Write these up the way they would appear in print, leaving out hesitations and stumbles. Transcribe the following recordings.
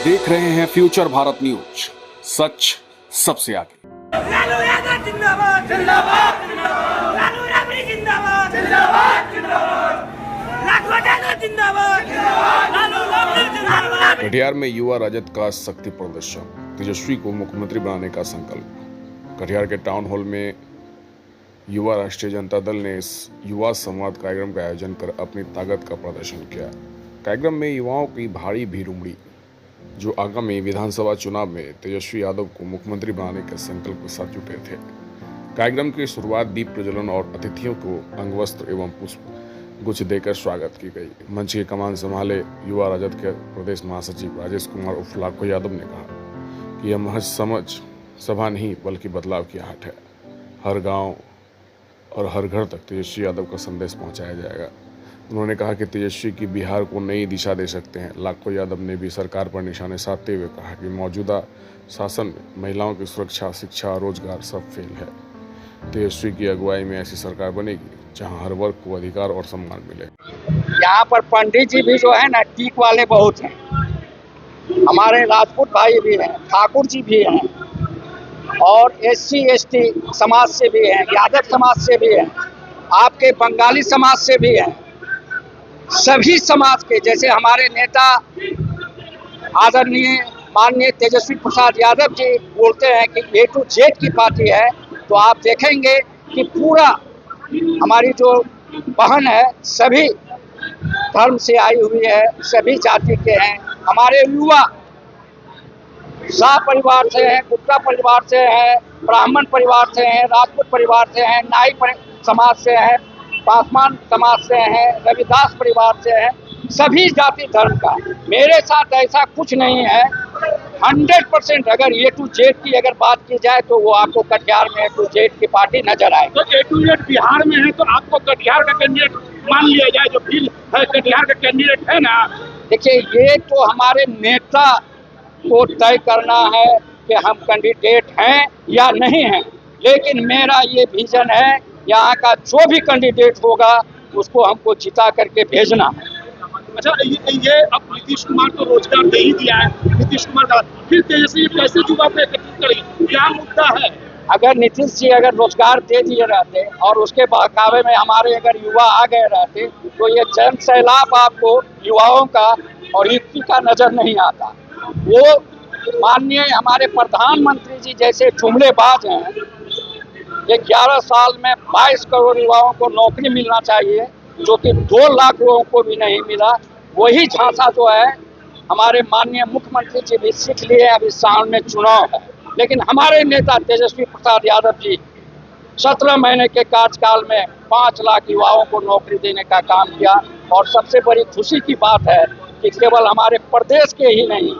देख रहे हैं फ्यूचर भारत न्यूज, सच सबसे आगे। लालू यादव जिंदाबाद जिंदाबाद जिंदाबाद, लालू राबड़ी जिंदाबाद जिंदाबाद जिंदाबाद, लाखों यादव जिंदाबाद जिंदाबाद, लालू राबड़ी जिंदाबाद। कटिहार में युवा राजद का शक्ति प्रदर्शन, तेजस्वी को मुख्यमंत्री बनाने का संकल्प। कटिहार के टाउन हॉल में युवा राष्ट्रीय जनता दल ने इस युवा संवाद कार्यक्रम का आयोजन कर अपनी ताकत का प्रदर्शन किया। कार्यक्रम में युवाओं की भारी भीड़ उमड़ी, जो आगामी विधानसभा चुनाव में तेजस्वी यादव को मुख्यमंत्री बनाने के संकल्प के साथ जुटे थे। कार्यक्रम की शुरुआत दीप प्रज्वलन और अतिथियों को अंगवस्त्र एवं पुष्प गुच्छ देकर स्वागत की गई। मंच की कमान संभाले युवा राजद के प्रदेश महासचिव राजेश कुमार उर्फ लाखो यादव ने कहा कि यह महज समझ सभा नहीं बल्कि बदलाव की आहट है। हर गांव और हर घर तक तेजस्वी यादव का संदेश पहुंचाया जाएगा। उन्होंने कहा कि तेजस्वी की बिहार को नई दिशा दे सकते हैं। लाखो यादव ने भी सरकार पर निशाने साधते हुए कहा कि मौजूदा शासन में महिलाओं की सुरक्षा, शिक्षा, रोजगार सब फेल है। तेजस्वी की अगुवाई में ऐसी सरकार बनेगी जहां हर वर्ग को अधिकार और सम्मान मिले। यहाँ पर पंडित जी भी जो है ना, टीक वाले बहुत हैं। हमारे राजपूत भाई भी हैं, ठाकुर जी भी हैं, और SC ST समाज से भी हैं, यादव समाज से भी हैं, आपके बंगाली समाज से भी हैं। सभी समाज के, जैसे हमारे नेता आदरणीय माननीय तेजस्वी प्रसाद यादव जी बोलते हैं कि A to Z की पार्टी है, तो आप देखेंगे कि पूरा हमारी जो बहन है सभी धर्म से आई हुई है, सभी जाति के हैं। हमारे युवा शाह परिवार से हैं, गुप्ता परिवार से हैं, ब्राह्मण परिवार से हैं, राजपूत परिवार से हैं, नाई समाज से हैं, पासवान समाज से हैं, रविदास परिवार से हैं, सभी जाति धर्म का। मेरे साथ ऐसा कुछ नहीं है। 100% अगर A to Z की अगर बात की जाए तो वो आपको कटिहार में A to Z की पार्टी नजर आए। तो A to Z बिहार में है तो आपको कटिहार का कैंडिडेट मान लिया जाए, जो फिर कटिहार का कैंडिडेट है ना। देखिए, ये तो हमारे नेता को तय करना है कि हम कैंडिडेट हैं या नहीं हैं, लेकिन मेरा ये विजन है, यहाँ का जो भी कैंडिडेट होगा उसको हमको जिता करके भेजना है। अच्छा, ये अब नीतीश कुमार तो रोजगार दे ही दिया है, नीतीश कुमार का फिर तेजस्वी कैसे युवा पे एकत्रित करेगी, क्या मुद्दा है? अगर नीतीश जी अगर रोजगार दे दिए रहते और उसके बहकावे में हमारे अगर युवा आ गए रहते तो ये जन सैलाब आपको युवाओं का और युक्ति का नजर नहीं आता। वो माननीय हमारे प्रधानमंत्री जी जैसे जुमलेबाज हैं। ये 11 साल में 22 करोड़ युवाओं को नौकरी मिलना चाहिए, जो कि 2 लाख लोगों को भी नहीं मिला। वही झांसा जो है हमारे माननीय मुख्यमंत्री जी भी सीख लिए। अभी सामने चुनाव है, लेकिन हमारे नेता तेजस्वी प्रसाद यादव जी 17 महीने के कार्यकाल में 5 लाख युवाओं को नौकरी देने का काम किया। और सबसे बड़ी खुशी की बात है कि केवल हमारे प्रदेश के ही नहीं,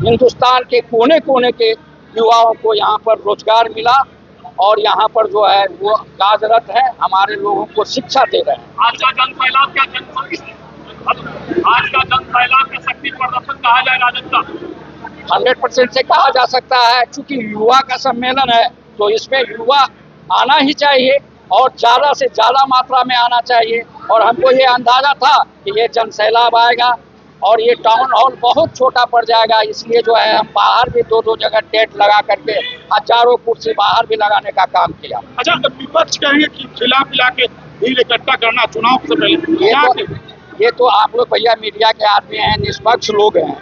हिंदुस्तान के कोने कोने के युवाओं को यहाँ पर रोजगार मिला और यहाँ पर जो है वो कार्यरत है, हमारे लोगों को शिक्षा दे रहे हैं। आज का जन सैलाब का शक्ति प्रदर्शन कहा जाए राजद का 100% से कहा जा सकता है, क्योंकि युवा का सम्मेलन है तो इसमें युवा आना ही चाहिए और ज़्यादा से ज़्यादा मात्रा में आना चाहिए। और हमको ये अंदाजा था कि ये जन सैलाब आएगा और ये टाउन हॉल बहुत छोटा पड़ जाएगा, इसलिए जो है हम बाहर भी 2-2 जगह टेंट लगा करके हजारों कुर्सी बाहर भी लगाने का काम किया। अच्छा, तो विपक्ष कहेंगे कि खिला पिला के भीड़ इकट्ठा करना चुनाव से पहले, ये तो आप लोग भैया मीडिया के आदमी हैं, निष्पक्ष लोग हैं,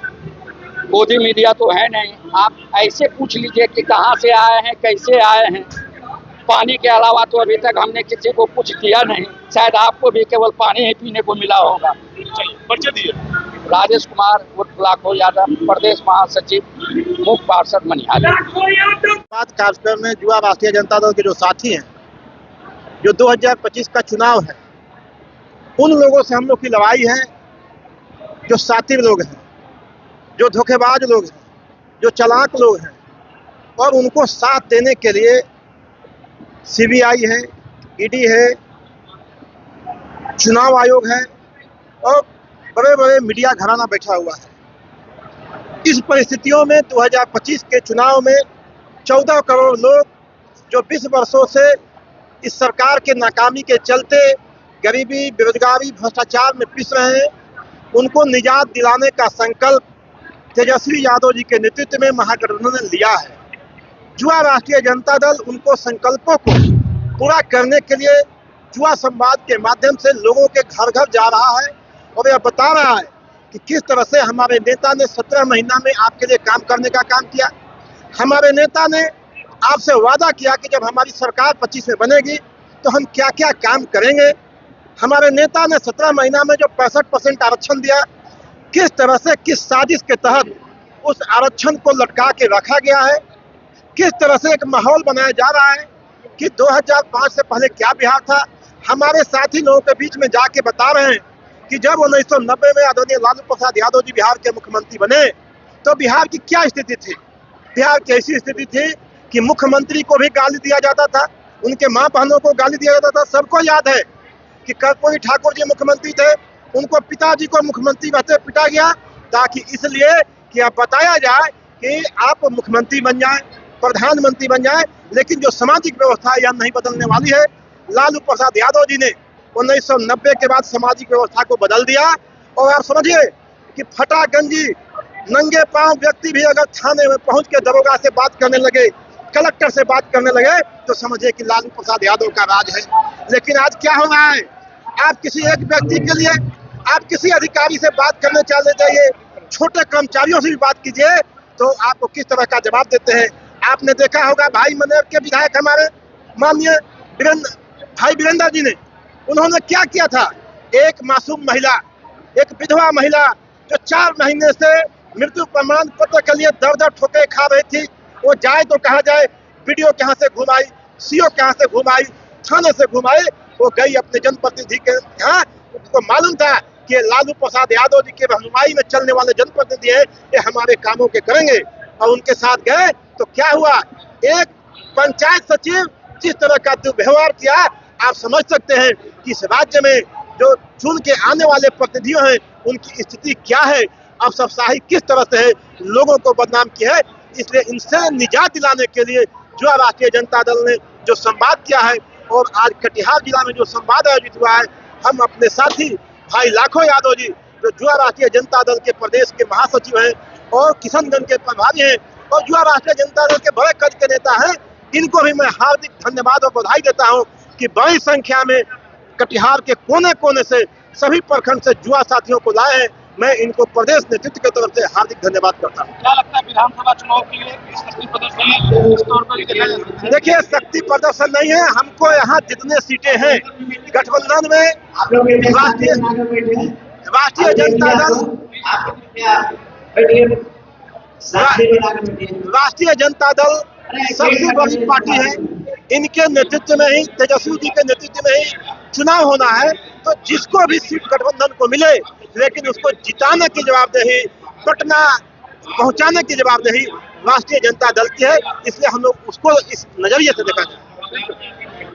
मोदी मीडिया तो है नहीं। आप ऐसे पूछ लीजिए कि कहाँ से आए हैं, कैसे आए हैं। पानी के अलावा तो अभी तक हमने किसी को कुछ दिया नहीं, शायद आपको भी केवल पानी ही पीने को मिला होगा। परिचय दिए। राजेश कुमार उर्फ लाखो यादव, प्रदेश महासचिव, मुख्य पार्षद मनिहाल। कार्यक्रम में युवा राष्ट्रीय जनता दल के जो साथी हैं, जो 2025 का चुनाव है, उन लोगों से हम लोग की लड़ाई है जो साथी लोग हैं, जो धोखेबाज लोग हैं, जो चालाक लोग हैं, और उनको साथ देने के लिए CBI है, ED है, चुनाव आयोग है और बड़े बड़े मीडिया घराना बैठा हुआ है। इस परिस्थितियों में 2025 के चुनाव में 14 करोड़ लोग जो 20 वर्षों से इस सरकार के नाकामी के चलते गरीबी, बेरोजगारी, भ्रष्टाचार में पिस रहे हैं, उनको निजात दिलाने का संकल्प तेजस्वी यादव जी के नेतृत्व में महागठबंधन ने लिया है। युवा राष्ट्रीय जनता दल उनको संकल्पों को पूरा करने के लिए युवा संवाद के माध्यम से लोगों के घर घर जा रहा है और यह बता रहा है कि किस तरह से हमारे नेता ने 17 महीना में आपके लिए काम करने का काम किया। हमारे नेता ने आपसे वादा किया कि जब हमारी सरकार 25 में बनेगी तो हम क्या क्या काम करेंगे। हमारे नेता ने 17 महीना में जो 65% आरक्षण दिया, किस तरह से किस साजिश के तहत उस आरक्षण को लटका के रखा गया है, किस तरह से एक माहौल बनाया जा रहा है कि 2005 से पहले क्या बिहार था। हमारे साथी लोगों के बीच में जाके बता रहे हैं कि जब 1990 में आदरणीय लालू प्रसाद यादव जी बिहार के मुख्यमंत्री बने तो बिहार की क्या स्थिति थी। बिहार की ऐसी स्थिति थी कि मुख्यमंत्री को भी गाली दिया जाता था, उनके माँ बहनों को गाली दिया जाता था। सबको याद है कि कर्पूरी ठाकुर जी मुख्यमंत्री थे, उनको पिताजी को मुख्यमंत्री रहते पिटा गया, ताकि इसलिए कि अब बताया जाए कि आप मुख्यमंत्री बन जाएं, प्रधानमंत्री बन जाएं, लेकिन जो सामाजिक व्यवस्था है यह नहीं बदलने वाली है। लालू प्रसाद यादव जी ने 1990 के बाद सामाजिक व्यवस्था को बदल दिया और आप समझिए कि फटा गंजी नंगे पांव व्यक्ति भी अगर थाने में पहुंच के दरोगा से बात करने लगे, कलेक्टर से बात करने लगे, तो समझिए कि लालू प्रसाद यादव का राज है। लेकिन आज क्या हो रहा है, आप किसी एक व्यक्ति के लिए आप किसी अधिकारी से बात करने चले जाइए, छोटे कर्मचारियों से भी बात कीजिए तो आपको किस तरह का जवाब देते हैं। आपने देखा होगा भाई मनेर के विधायक हमारे माननीय भाई वीरेंद्र जी ने, उन्होंने क्या किया था, एक मासूम महिला, एक विधवा महिला जो 4 महीने से मृत्यु प्रमाण पत्र के लिए दर ठोके खा रही थी, वो जाए तो कहा जाए, वीडियो कहाँ से घुमाई, सीओ कहाँ से घुमाई, थाने से घुमाई, वो गई अपने जनप्रतिनिधि के यहाँ। उसको मालूम था कि लालू प्रसाद यादव जी के रहनुमाई में चलने वाले जनप्रतिनिधि है, ये हमारे कामों के करेंगे, और उनके साथ गए तो क्या हुआ, एक पंचायत सचिव जिस तरह का दुर्व्यवहार किया, आप समझ सकते हैं कि इस राज्य में जो चुन के आने वाले प्रतिनिधियों हैं उनकी स्थिति क्या है, अफसरशाही किस तरह से है, लोगों को बदनाम किया है। इसलिए इनसे निजात दिलाने के लिए युवा राष्ट्रीय जनता दल ने जो संवाद किया है और आज कटिहार जिला में जो संवाद आयोजित हुआ है, हम अपने साथी भाई लाखों यादव जी जो युवा राष्ट्रीय जनता दल के प्रदेश के महासचिव हैं और किशनगंज के प्रभारी हैं और युवा राष्ट्रीय जनता दल के बड़े कद के नेता हैं, इनको भी मैं हार्दिक धन्यवाद और बधाई देता हूं कि बड़ी संख्या में कटिहार के कोने कोने से सभी प्रखंड से युवा साथियों को लाए हैं। मैं इनको प्रदेश नेतृत्व की तरफ से हार्दिक धन्यवाद करता हूं। क्या लगता है विधानसभा चुनाव के लिए शक्ति प्रदर्शन इस तौर पर देखा जा सकता है? देखिए, शक्ति प्रदर्शन नहीं है, हमको यहाँ जितने सीटें हैं गठबंधन में राष्ट्रीय जनता दल सबसे बड़ी पार्टी है, इनके नेतृत्व में ही, तेजस्वी जी के नेतृत्व में ही चुनाव होना है। तो जिसको भी सीट गठबंधन को मिले, लेकिन उसको जिताने की जवाबदेही, पटना पहुंचाने की जवाबदेही राष्ट्रीय जनता दल की है। इसलिए हम लोग उसको इस नजरिए से देखा जाए।